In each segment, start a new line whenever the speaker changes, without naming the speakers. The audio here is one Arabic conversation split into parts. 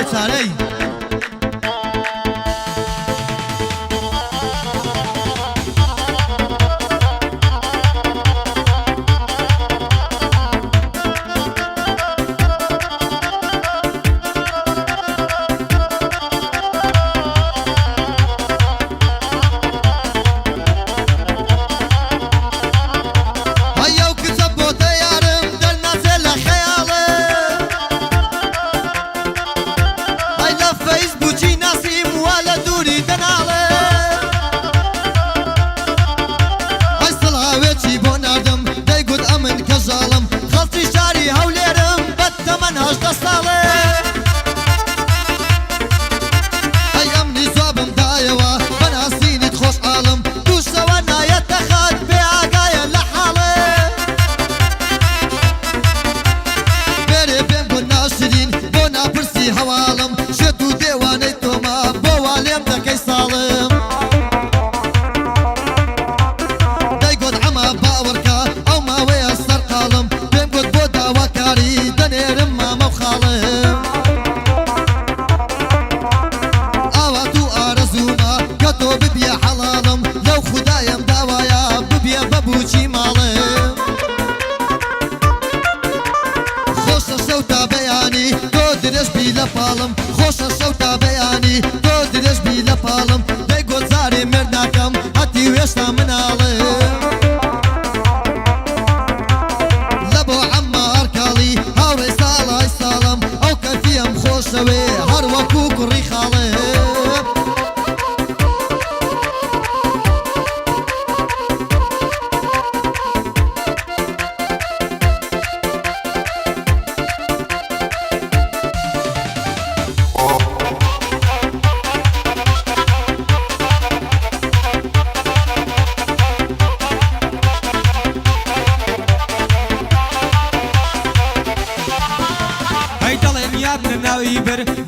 بێچارەی خۆشە شەوتا بەیانی تۆ درێژبی لە پاڵم دەی گۆزارێ مردناکەم هەتی وێشتا مناڵم لە بۆ عەمار کاڵی هاوڕێی ساڵای ساڵم ئەو کەفیم خۆشەوێ هەر وەکو کوڕی خاڵم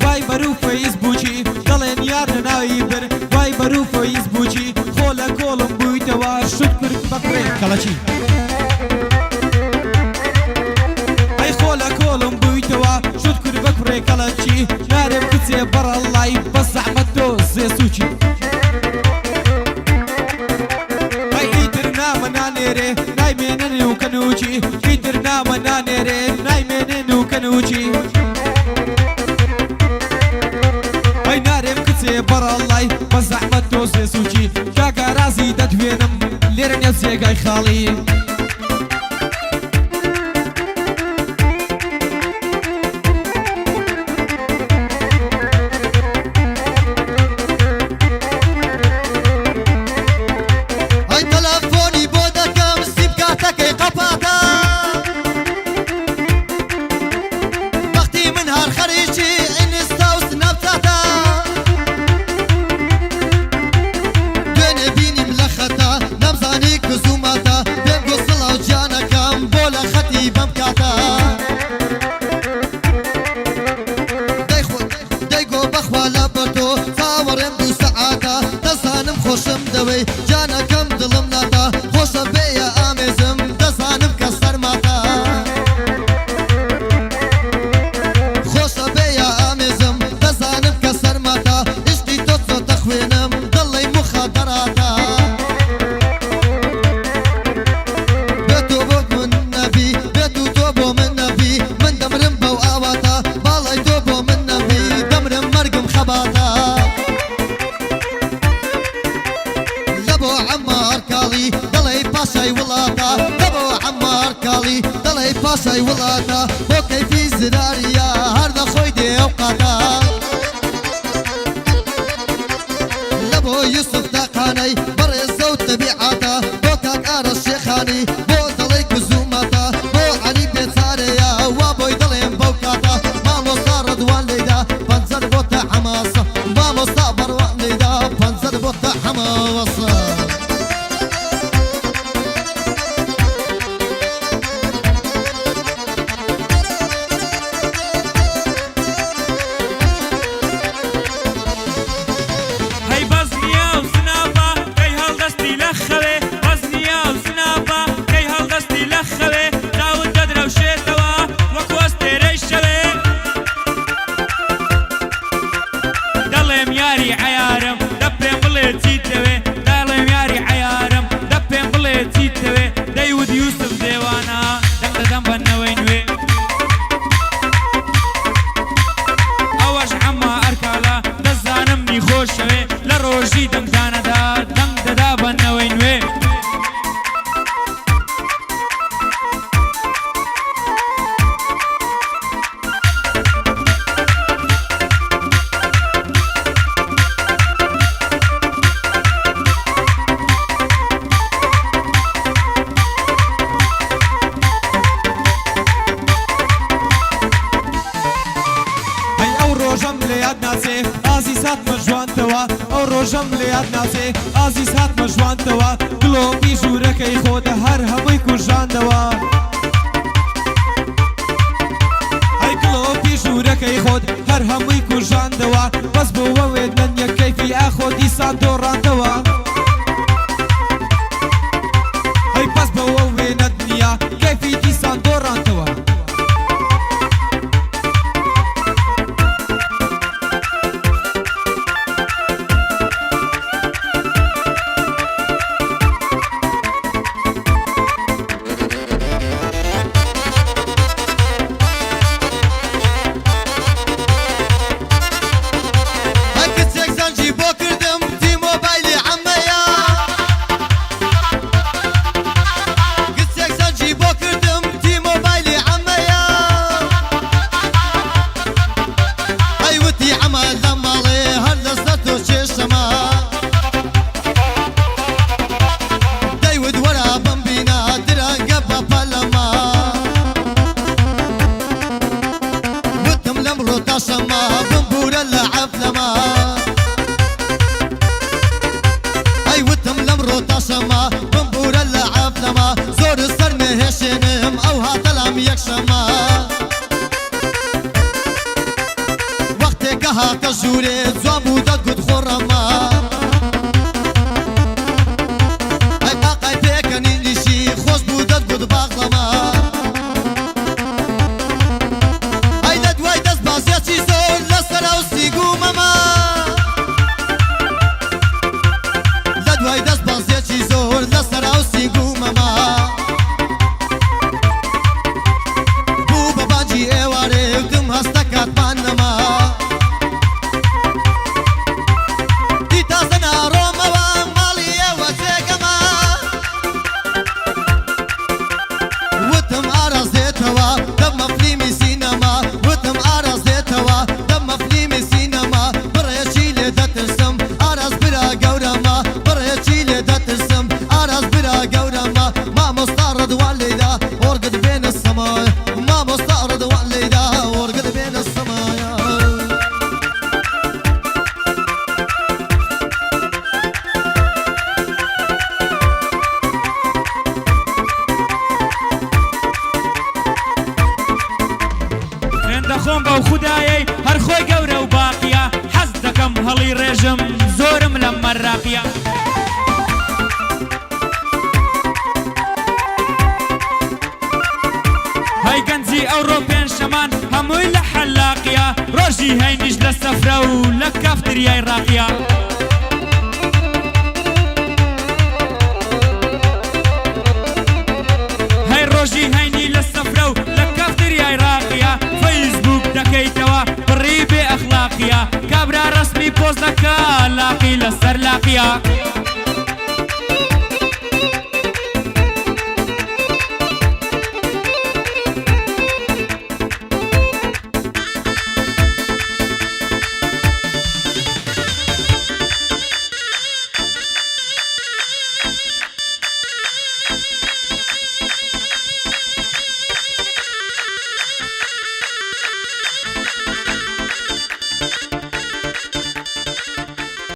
وای بەرو فەیسبووکی دەڵێن یار لە ناوی بر وای بەرو فەیسبووکی خۆ لە کۆڵم بوویتەوە شت کرد بەقڕێ کەڵەچی ئەی خۆ لە کۆڵم بوویتەوە شت کرد بە کوڕێ کەڵەچی نارێم کچێ بەڕەڵای بە زەحمەت تۆ زێسووکی ئەی ئیتر نامە نانێرێ نایمێنن و کەنووکی ئیتر نامە نانێرێ نایمێنن و کەنووکی بەڕەڵای بە زەحمەت تۆ زێسووکی کاکە رازی دەدوێنم لێرە نێو جێگای خاڵی
ئەی تەلەفۆنی بۆ دەکەم سیب کاتەکەی قەپاتە وەختی من هەر خەریکی ئینستا و سنەپچاتە خۆشم دەوەی جانەکەم دڵم ناتا خۆشە بێیە ئامێزم دەزانم کە سەرماتە خۆشە بێیە ئامێزم دەزانم کە سەرماتە عشقی تۆ چۆتە خوێنم دڵی مخەدەراتە بێت و بۆ من نەبی بێت و تۆ بۆ من نەبی من دەمرم بەو ئاواتە باڵای تۆ بۆ من نەبی دەمرم مەرگم خەباتە دڵی پاشای وڵاتە دەبۆ عەمار کاڵی دڵی پاشای وڵاتە بۆ کەیفی زراریە هەر دەخۆی دێوقاتە لە بۆ یوسف تاقانەی بەڕێزە و تەبیعاتە بۆ کاک ئارەش شێخانی بۆ دڵی کزوماتە بۆ عەلی بێچارەیە وا بۆی دڵێم بەو کاتە مامۆستا ڕەدوان لێیدا پەنجەر بۆتە حەماسە مامۆستا بەڕوان لێیدا پەنجەر بۆتە حەماسە
هاتمە جوانتەوە ئەو ڕۆژەم لە یاد ناچێ ئازیز هاتمە جوانتەوە گڵۆپی ژوورەکەی خۆتە هەر هەمووی کوژاندەوە ئەی گڵۆپی ژوورەکەی خۆت هەر هەمووی کوژاندەوە بەس بۆ وەوێت نەنیە کەیفی ئاخۆ دیسان دۆڕاندەوە ئەی پەس بە وەوێ نەدنیە کەیفی دیسان دۆڕاندەوە
هاکە ژوورێ جوان بوو دەتگوت خۆڕەما ئەی قاقای پێکەنی نیشی خۆش بوو دەتگوت باغڵەما ئەی دەدوای دەست بازیەکی زۆر لەسەر ئەو سیگومەما دەدوای دەست بازیەکی زۆر لەسەر ئەو سیگومەما بوو بە بانجی ئێوارێ دم هەستە کاتمان نەما
خۆم بەو خودایەی هەر خۆی گەورە و باقیە حەز دەکەم هەڵی ڕێژم زۆرم لە مەراقیە هەی گەنجی ئەوڕۆ پێنج شەمان هەمووی لە حەلاقیە ڕۆژی هەینیش لە سەفرە و لە کافتریای ڕاقیە هەی ڕۆژی هەینی لە سەفرە و لە کافتریای ڕاقیە فەیسبوک دەکەیتەوە بڕی بێ ئەخلاقیە کابرا ڕەسمی پۆز دەکا لاقی لەسەر لاقیە